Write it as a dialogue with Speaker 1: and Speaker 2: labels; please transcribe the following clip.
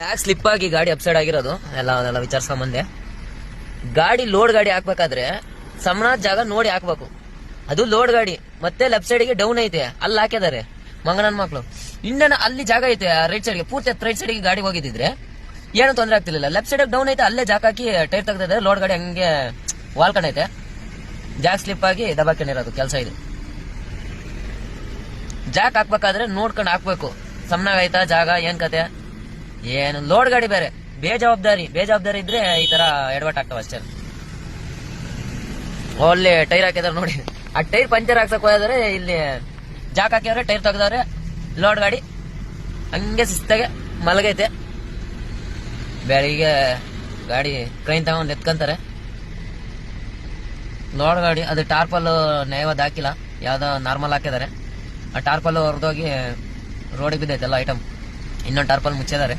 Speaker 1: ಯಾಕೆ ಸ್ಲಿಪ್ ಆಗಿ ಗಾಡಿ ಅಪ್ಸೈಡ್ ಆಗಿರೋದು ಎಲ್ಲ ವಿಚಾರಿಸ್ಕೊಂಬಂದೆ. ಗಾಡಿ ಲೋಡ್ ಗಾಡಿ ಹಾಕ್ಬೇಕಾದ್ರೆ ಸಮನಾದ ಜಾಗ ನೋಡಿ ಹಾಕ್ಬೇಕು. ಅದು ಲೋಡ್ ಗಾಡಿ ಮತ್ತೆ ಲೆಫ್ಟ್ ಸೈಡ್ಗೆ ಡೌನ್ ಐತೆ, ಅಲ್ಲಿ ಹಾಕಿದ್ದಾರೆ ಮಂಗನನ್ ಮಕ್ಳು. ಇನ್ನೇನು ಅಲ್ಲಿ ಜಾಗ ಐತೆ ರೈಟ್ ಸೈಡ್ಗೆ, ಪೂರ್ತಿ ರೈಟ್ ಸೈಡ್ಗೆ ಗಾಡಿ ಹೋಗಿದ್ರೆ ಏನು ತೊಂದರೆ ಆಗ್ತಿರ್ಲಿಲ್ಲ. ಲೆಫ್ಟ್ ಸೈಡ್ ಡೌನ್ ಐತೆ, ಅಲ್ಲೇ ಜಾಗ ಹಾಕಿ ಟೈರ್ ತೆಗ್ದಿದ್ದಾರೆ. ಲೋಡ್ ಗಾಡಿ ಹಂಗೆ ವಾಲ್ಕೊಂಡೈತೆ, ಜಾಗ ಸ್ಲಿಪ್ ಆಗಿ ದಬಾಕೊಂಡಿರೋದು ಕೆಲಸ ಇದು. ಜಾಕ್ ಹಾಕ್ಬೇಕಾದ್ರೆ ನೋಡ್ಕೊಂಡು ಹಾಕ್ಬೇಕು, ಸಮನಾಗೈತಾ ಜಾಗ ಏನ್ ಕತೆ. ಏನು ಲೋಡ್ ಗಾಡಿ ಬೇರೆ, ಬೇಜವಾಬ್ದಾರಿ ಇದ್ರೆ ಈ ತರ ಎಡವಟ್ ಆಗ್ತಾವ ಅಷ್ಟೇ. ಒಳ್ಳೆ ಟೈರ್ ಹಾಕಿದಾರೆ ನೋಡಿ, ಆ ಟೈರ್ ಪಂಚರ್ ಹಾಕ್ಸಕ್ ಹೋದ್ರೆ ಇಲ್ಲಿ ಜಾಕ್ ಹಾಕಿದ್ರೆ ಟೈರ್ ತೆಗ್ದವ್ರೆ. ಲೋಡ್ ಗಾಡಿ ಹಂಗೆ ಶಿಸ್ತಾಗೆ ಮಲಗೈತೆ. ಬೆಳಿಗ್ಗೆ ಗಾಡಿ ಕ್ರೈನ್ ತಗೊಂಡ್ ಎತ್ಕೊಂತಾರೆ. ಲೋಡ್ ಗಾಡಿ ಅದು ಟಾರ್ಪಲ್ ನೇವದ್ ಹಾಕಿಲ್ಲ, ಯಾವ್ದೋ ನಾರ್ಮಲ್ ಹಾಕಿದಾರೆ. ಆ ಟಾರ್ಪಲ್ ಹೊರದೋಗಿ ರೋಡಿಗೆ ಬಿದ್ದೈತೆಲ್ಲ ಐಟಮ್. ಇನ್ನೊಂದು ಟಾರ್ಪಲ್ ಮುಚ್ಚಿದ್ದಾರೆ.